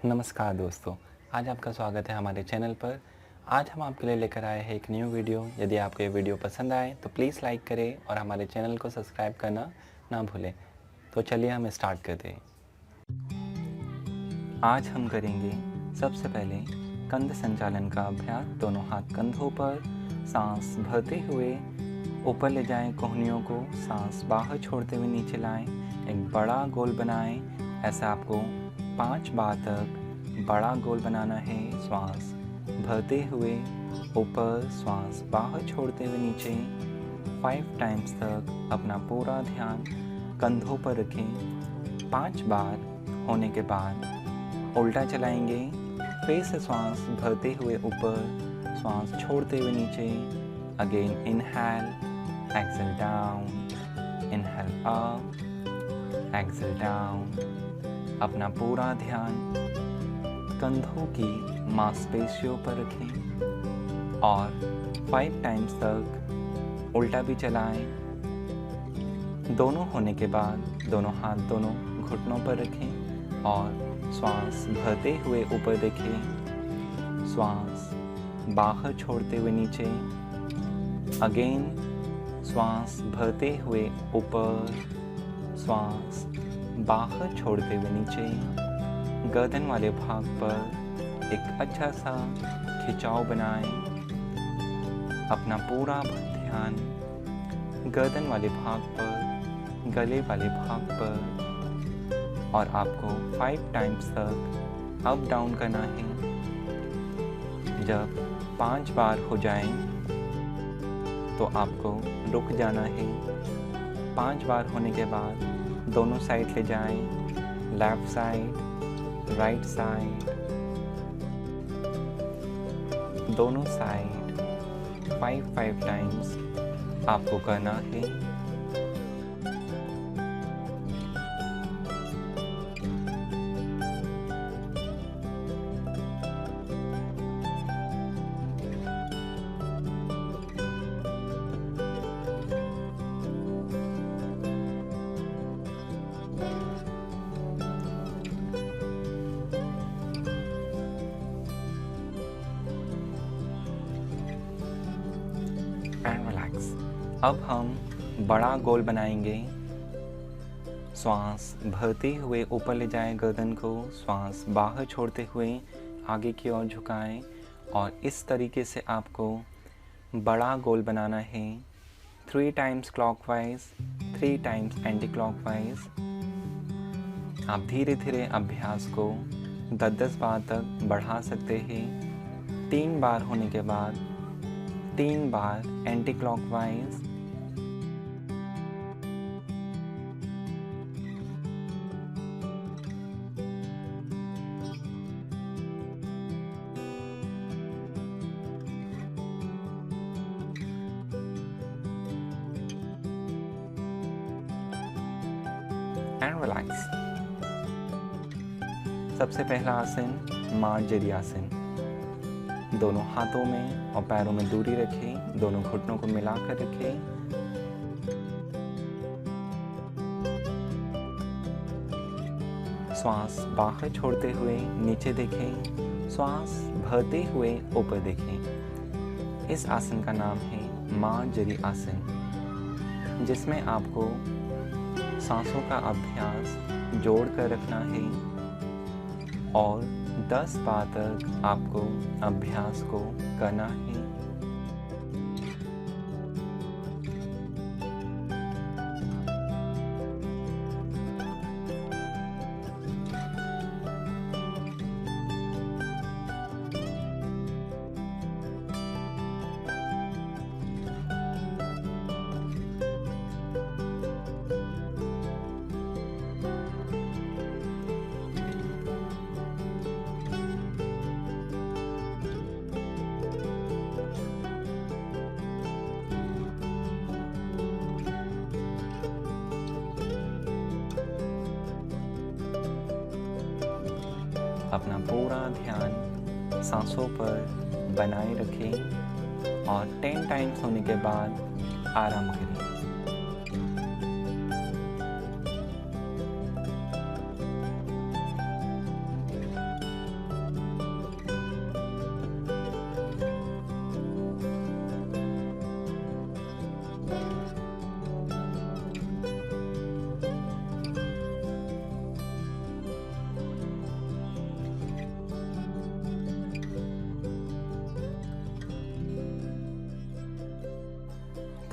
नमस्कार दोस्तों, आज आपका स्वागत है हमारे चैनल पर। आज हम आपके लिए लेकर आए हैं एक न्यू वीडियो। यदि आपको ये वीडियो पसंद आए तो प्लीज़ लाइक करें और हमारे चैनल को सब्सक्राइब करना ना भूलें। तो चलिए हम स्टार्ट करते हैं। आज हम करेंगे सबसे पहले कंध संचालन का अभ्यास। दोनों हाथ कंधों पर, सांस भरते हुए ऊपर ले जाएं कोहनियों को, सांस बाहर छोड़ते हुए नीचे लाएं, एक बड़ा गोल बनाएं। ऐसा आपको 5 बार तक बड़ा गोल बनाना है। श्वास भरते हुए ऊपर, श्वास बाहर छोड़ते हुए नीचे 5 टाइम्स तक अपना पूरा ध्यान कंधों पर रखें। 5 बार होने के बाद उल्टा चलाएंगे। फिर से श्वास भरते हुए ऊपर, श्वास छोड़ते हुए नीचे। Again inhale, exhale down, inhale up, exhale down. अपना पूरा ध्यान कंधों की मांसपेशियों पर रखें और 5 टाइम्स तक उल्टा भी चलाएं। दोनों होने के बाद दोनों हाथ दोनों घुटनों पर रखें और श्वास भरते हुए ऊपर देखें, श्वास बाहर छोड़ते हुए नीचे। अगेन श्वास भरते हुए ऊपर, श्वास बाहर छोड़ते हुए नीचे। गर्दन वाले भाग पर एक अच्छा सा खिंचाव बनाएं। अपना पूरा ध्यान गर्दन वाले भाग पर, गले वाले भाग पर, और आपको 5 टाइम्स तक अप डाउन करना है। जब 5 बार हो जाएं तो आपको रुक जाना है। 5 बार होने के बाद दोनों साइड ले जाएं, लेफ्ट साइड, राइट साइड, दोनों साइड 5 टाइम्स आपको करना है। And relax. अब हम बड़ा गोल बनाएंगे। श्वास भरते हुए ऊपर ले जाएं गर्दन को, श्वास बाहर छोड़ते हुए आगे की ओर झुकाएं और इस तरीके से आपको बड़ा गोल बनाना है। 3 times clockwise, 3 times anti clockwise. आप धीरे धीरे अभ्यास को 10-10 बार तक बढ़ा सकते हैं। 3 बार होने के बाद 3 बार एंटी क्लॉकवाइज, एंड रिलैक्स। सबसे पहला आसन मार्जरी आसन। दोनों हाथों में और पैरों में दूरी रखें, दोनों घुटनों को मिलाकर रखें। श्वास बाहर छोड़ते हुए नीचे देखें, श्वास भरते हुए ऊपर देखें। इस आसन का नाम है मार्जरी आसन, जिसमें आपको सांसों का अभ्यास जोड़ कर रखना है और 10 बार तक आपको अभ्यास को करना है। अपना पूरा ध्यान सांसों पर बनाए रखें और 10 टाइम्स होने के बाद आराम करें।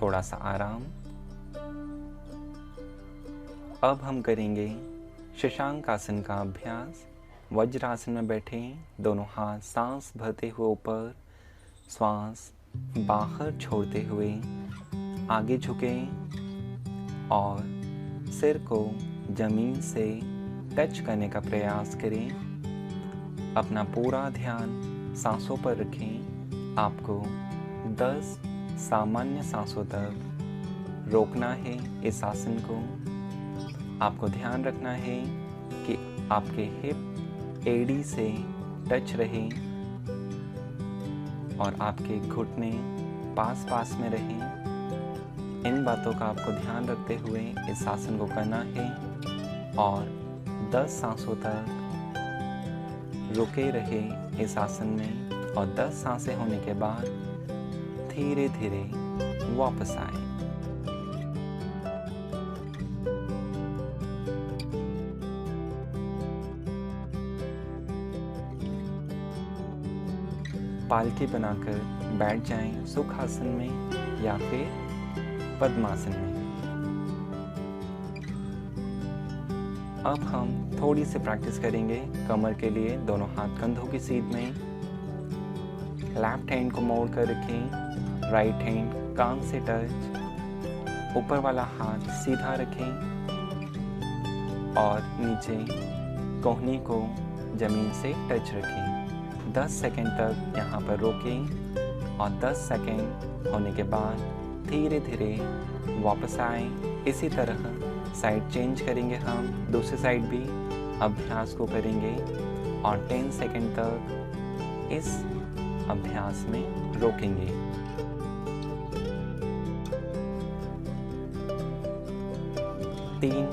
थोड़ा सा आराम। अब हम करेंगे शशांक आसन का अभ्यास। वज्रासन में बैठे, दोनों हाथ सांस भरते हुए ऊपर, श्वास बाहर छोड़ते हुए आगे झुके और सिर को जमीन से टच करने का प्रयास करें। अपना पूरा ध्यान सांसों पर रखें। आपको 10 सामान्य सांसों तक रोकना है इस आसन को। आपको ध्यान रखना है कि आपके हिप एड़ी से टच रहे और आपके घुटने पास पास में रहें। इन बातों का आपको ध्यान रखते हुए इस आसन को करना है और 10 सांसों तक रुके रहे इस आसन में और 10 सांसें होने के बाद धीरे धीरे वापस आए। पालकी बनाकर बैठ जाएं सुखासन में या फिर पद्मासन में। अब हम थोड़ी सी प्रैक्टिस करेंगे कमर के लिए। दोनों हाथ कंधों की सीध में, लेफ्ट हैंड को मोड़ कर रखें, राइट हैंड कान से टच, ऊपर वाला हाथ सीधा रखें और नीचे कोहनी को जमीन से टच रखें। 10 सेकंड तक यहाँ पर रोकें और 10 सेकंड होने के बाद धीरे धीरे वापस आए। इसी तरह साइड चेंज करेंगे हम, दूसरी साइड भी अभ्यास को करेंगे और 10 सेकंड तक इस अभ्यास में रोकेंगे। तीन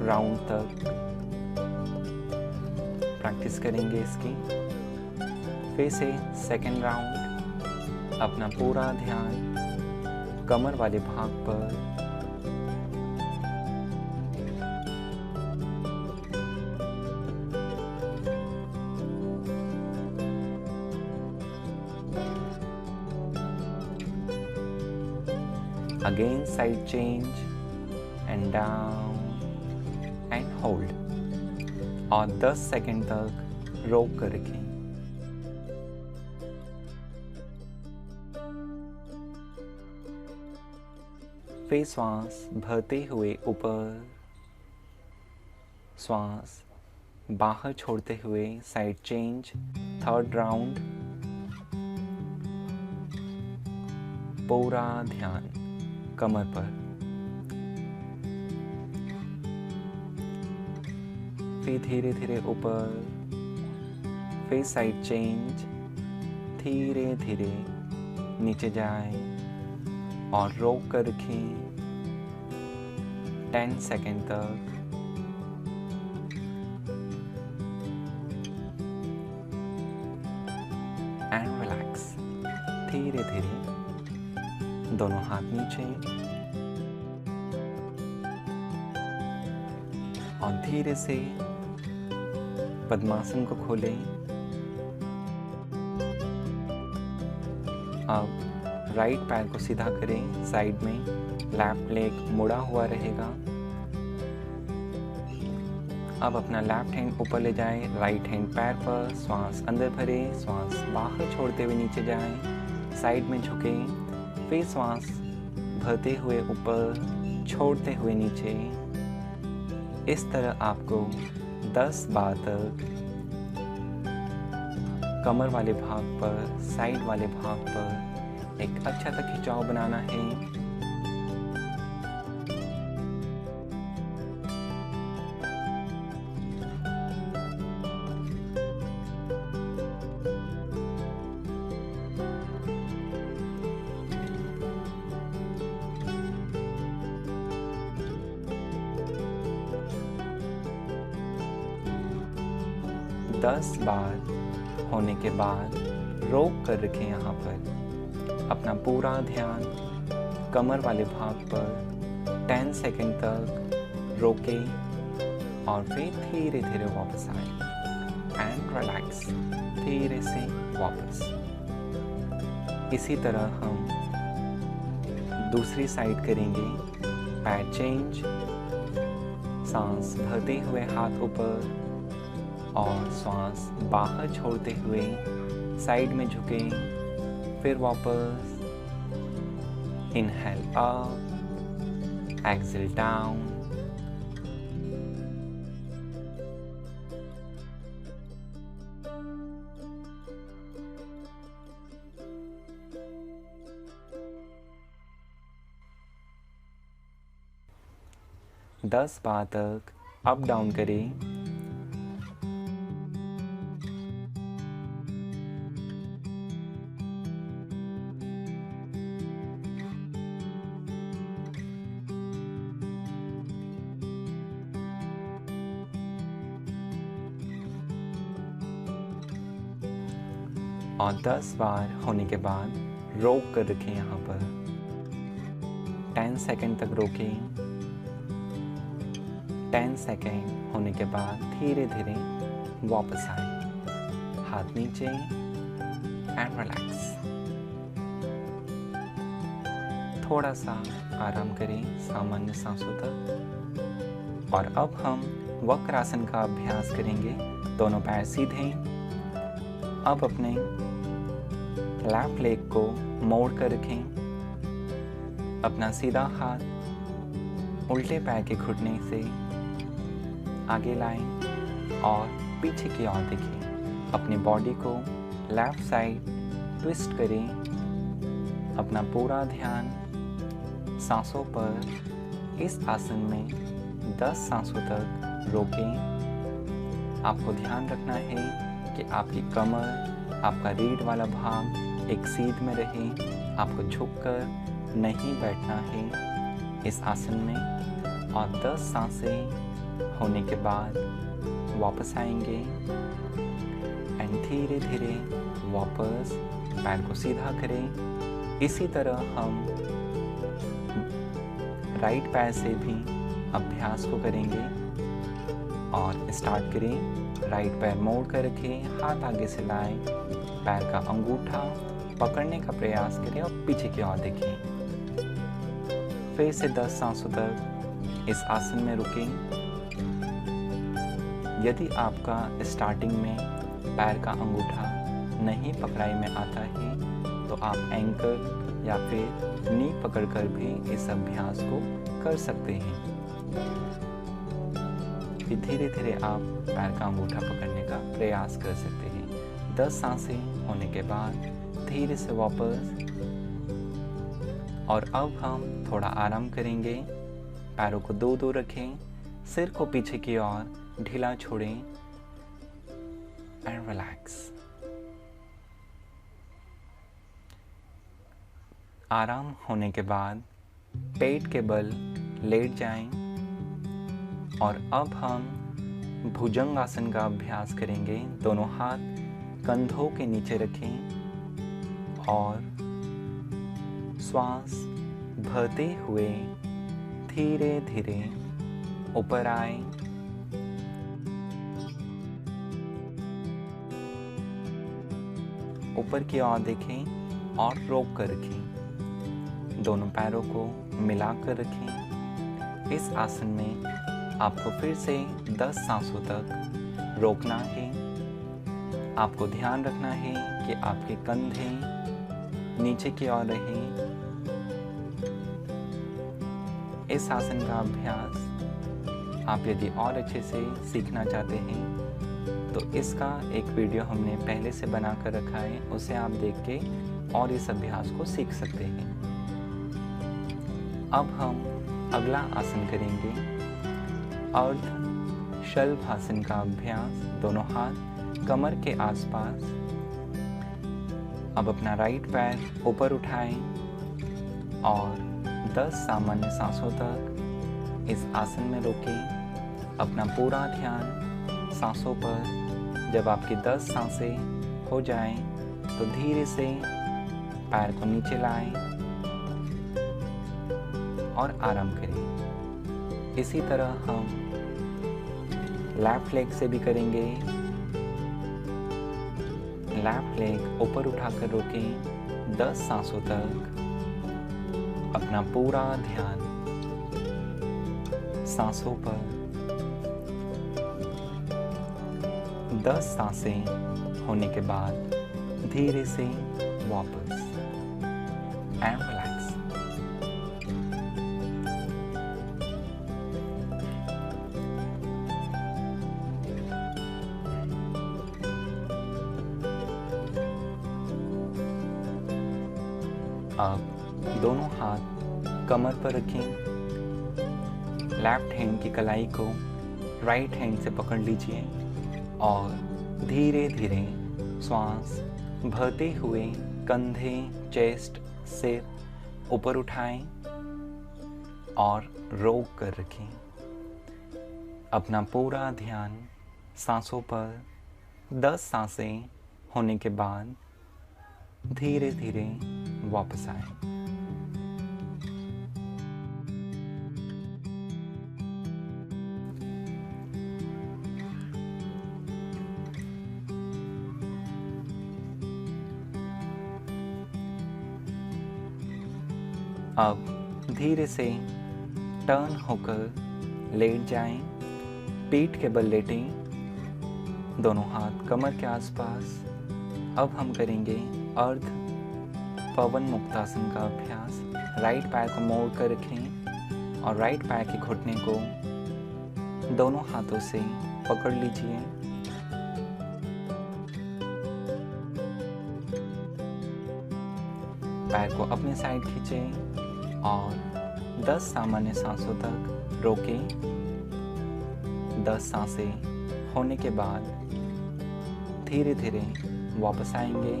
राउंड तक प्रैक्टिस करेंगे इसकी। फिर से सेकंड राउंड। अपना पूरा ध्यान कमर वाले भाग पर, again side change and down and hold और 10 सेकंड तक रोक कर रखें। फिर श्वास भरते हुए ऊपर, श्वास बाहर छोड़ते हुए साइड चेंज। Third round. पूरा ध्यान कमर पर। फिर धीरे धीरे ऊपर, फिर साइड चेंज, धीरे धीरे नीचे जाए और रोक कर रखें 10 सेकंड तक। And relax. धीरे धीरे दोनों हाथ नीचे और धीरे से पद्मासन को खोलें। अब राइट पैर को सीधा करें साइड में, लेफ्ट लेग मुड़ा हुआ रहेगा। अब अपना लेफ्ट हैंड ऊपर ले जाएं, राइट हैंड पैर पर, श्वास अंदर भरे, श्वास बाहर छोड़ते हुए नीचे जाएं, साइड में झुकें, फिर श्वास भरते हुए ऊपर, छोड़ते हुए नीचे। इस तरह आपको 10 बार तक कमर वाले भाग पर, साइड वाले भाग पर एक अच्छा सा खिंचाव बनाना है। दस बार होने के बाद रोक कर रखें यहाँ पर। अपना पूरा ध्यान कमर वाले भाग पर 10 सेकंड तक रोके और फिर धीरे धीरे वापस आए एंड रिलैक्स। धीरे से वापस। इसी तरह हम दूसरी साइड करेंगे, पैर चेंज, सांस भरते हुए हाथ ऊपर और सांस बाहर छोड़ते हुए साइड में झुके, फिर वापस इनहेल अप, एक्सहेल डाउन। दस बार तक अप डाउन करें। और 10 बार होने के बाद रोक कर रखें। यहाँ पर 10 सेकंड तक रोकें। 10 सेकंड होने के बाद धीरे धीरे वापस आए, हाथ नीचे एंड रिलैक्स। थोड़ा सा आराम करें सामान्य सांसों तक। और अब हम वक्रासन का अभ्यास करेंगे। दोनों पैर सीधे। अब अपने लेफ्ट लेग को मोड़ कर रखें। अपना सीधा हाथ उल्टे पैर के घुटने से आगे लाएं और पीछे की ओर देखें। अपनी बॉडी को लेफ्ट साइड ट्विस्ट करें। अपना पूरा ध्यान सांसों पर। इस आसन में 10 सांसों तक रोकें। आपको ध्यान रखना है कि आपकी कमर, आपका रीढ़ वाला भाग एक सीध में रहे। आपको झुककर नहीं बैठना है इस आसन में। और 10 सांसें होने के बाद वापस आएंगे एंड धीरे धीरे वापस पैर को सीधा करें। इसी तरह हम राइट पैर से भी अभ्यास को करेंगे। और स्टार्ट करें। राइट पैर मोड़ कर रखें, हाथ आगे से लाएं, पैर का अंगूठा पकड़ने का प्रयास करें और पीछे की ओर देखें। फिर से 10 सांसों तक इस आसन में रुकें। यदि आपका स्टार्टिंग में पैर का अंगूठा नहीं पकड़ाई में आता है तो आप एंकल या फिर नी पकड़कर भी इस अभ्यास को कर सकते हैं। फिर धीरे धीरे आप पैर का अंगूठा पकड़ने का प्रयास कर सकते हैं। 10 सांसें होने के बाद धीरे से वापस। और अब हम थोड़ा आराम करेंगे। पैरों को दूर रखें, सिर को पीछे की ओर ढीला छोड़ें एंड रिलैक्स। आराम होने के बाद पेट के बल लेट जाएं। और अब हम भुजंगासन का अभ्यास करेंगे। दोनों हाथ कंधों के नीचे रखें और श्वास भरते हुए धीरे धीरे ऊपर आए। ऊपर की ओर देखें और रोक कर रखें। दोनों पैरों को मिलाकर रखें। इस आसन में आपको फिर से 10 सांसों तक रोकना है। आपको ध्यान रखना है कि आपके कंधे नीचे की ओर रहें। इस आसन का अभ्यास आप यदि और अच्छे से सीखना चाहते हैं तो इसका एक वीडियो हमने पहले से बना कर रखा है, उसे आप देख के और इस अभ्यास को सीख सकते हैं। अब हम अगला आसन करेंगे, अर्ध शलभासन का अभ्यास। दोनों हाथ कमर के आसपास। अब अपना राइट पैर ऊपर उठाएं और 10 सामान्य सांसों तक इस आसन में रोकें। अपना पूरा ध्यान सांसों पर। जब आपकी 10 सांसें हो जाएं तो धीरे से पैर को नीचे लाएं और आराम करें। इसी तरह हम लेफ्ट लेग से भी करेंगे। लेफ्ट लेग ऊपर उठाकर रोकें 10 सांसों तक। अपना पूरा ध्यान सांसों पर। 10 सांसें होने के बाद धीरे से वापस एंड रिलैक्स। अब दोनों हाथ कमर पर रखें। लेफ्ट हैंड की कलाई को राइट हैंड से पकड़ लीजिए और धीरे धीरे श्वास भरते हुए कंधे, चेस्ट, सिर ऊपर उठाएं और रोक कर रखें। अपना पूरा ध्यान सांसों पर। 10 सांसें होने के बाद धीरे धीरे वापस आए। अब धीरे से टर्न होकर लेट जाएं। पीठ के बल लेटें, दोनों हाथ कमर के आसपास। अब हम करेंगे अर्ध पवन मुक्तासन का अभ्यास। राइट पैर को मोड़ कर रखें और राइट पैर के घुटने को दोनों हाथों से पकड़ लीजिए। पैर को अपने साइड खींचें और 10 सामान्य सांसों तक रोकें। 10 सांसें होने के बाद धीरे धीरे वापस आएंगे।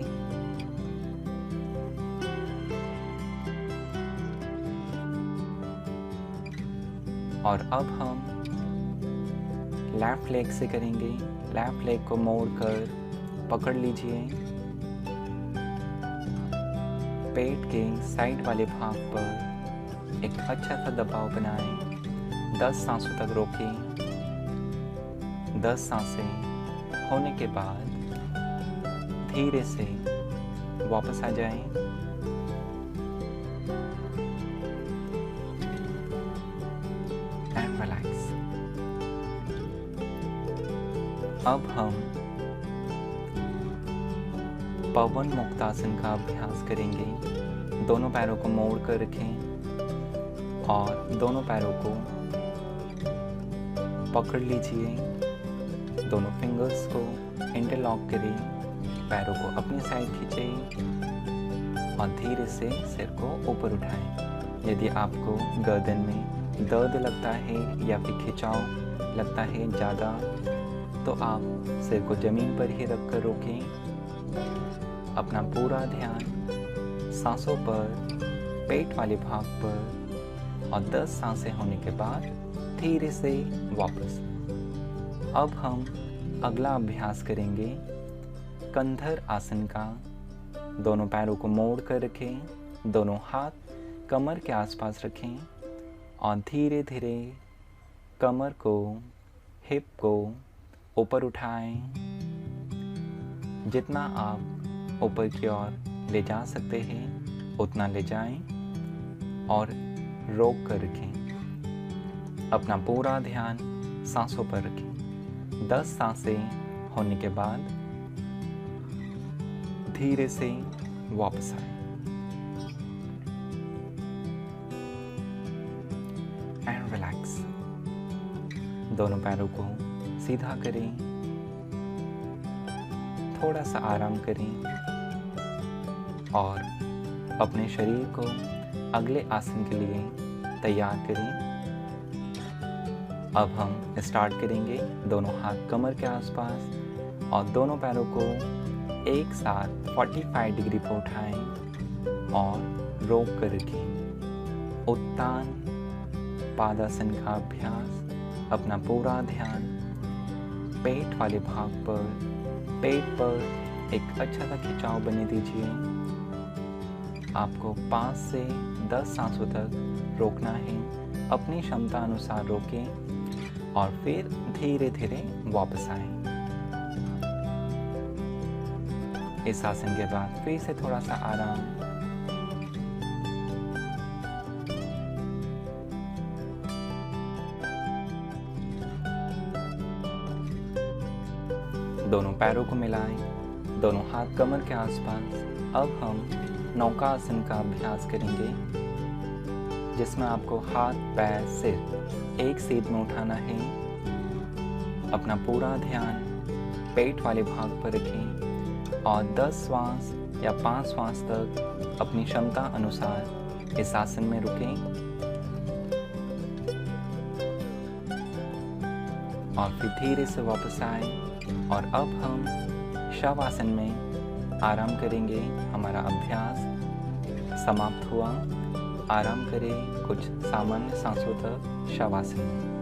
और अब हम लेफ्ट लेग से करेंगे। लेफ्ट लेग को मोड़कर पकड़ लीजिए। पेट के साइड वाले भाग पर एक अच्छा सा दबाव बनाएं। 10 सांसों तक रोकें। 10 सांसें होने के बाद धीरे से वापस आ जाएं। अब हम पवन मुक्तासन का अभ्यास करेंगे। दोनों पैरों को मोड़ कर रखें और दोनों पैरों को पकड़ लीजिए। दोनों फिंगर्स को इंटरलॉक करें। पैरों को अपनी साइड खींचें और धीरे से सिर को ऊपर उठाएं। यदि आपको गर्दन में दर्द लगता है या फिर खिंचाव लगता है ज़्यादा, तो आप सिर को ज़मीन पर ही रखकर रोकें। अपना पूरा ध्यान सांसों पर, पेट वाले भाग पर और 10 सांसें होने के बाद धीरे से वापस। अब हम अगला अभ्यास करेंगे कंधर आसन का। दोनों पैरों को मोड़ कर रखें। दोनों हाथ कमर के आसपास रखें और धीरे धीरे कमर को, हिप को ऊपर उठाएं। जितना आप ऊपर की ओर ले जा सकते हैं उतना ले जाएं और रोक कर रखें। अपना पूरा ध्यान सांसों पर रखें। 10 सांसें होने के बाद धीरे से वापस आए एंड रिलैक्स। दोनों पैरों को सीधा करें, थोड़ा सा आराम करें और अपने शरीर को अगले आसन के लिए तैयार करें। अब हम स्टार्ट करेंगे। दोनों हाथ कमर के आसपास और दोनों पैरों को एक साथ 45 डिग्री पर उठाएं और रोक कर रखें। उत्तान पादासन का अभ्यास। अपना पूरा ध्यान पेट वाले भाग पर, पेट पर एक अच्छा सा खिंचाव बने दीजिए। आपको 5 से 10 सांसों तक रोकना है। अपनी क्षमता अनुसार रोकें और फिर धीरे धीरे वापस आएं। इस आसन के बाद फिर से थोड़ा सा आराम दोनों पैरों को मिलाएं, दोनों हाथ कमर के आसपास। अब हम नौकासन का अभ्यास करेंगे, जिसमें आपको हाथ पैर सिर एक सीध में उठाना है। अपना पूरा ध्यान पेट वाले भाग पर रखें और 10 श्वास या 5 श्वास तक अपनी क्षमता अनुसार इस आसन में रुकें और फिर धीरे से वापस आए। और अब हम शवासन में आराम करेंगे। हमारा अभ्यास समाप्त हुआ। आराम करें कुछ सामान्य सांसों तक शवासन में।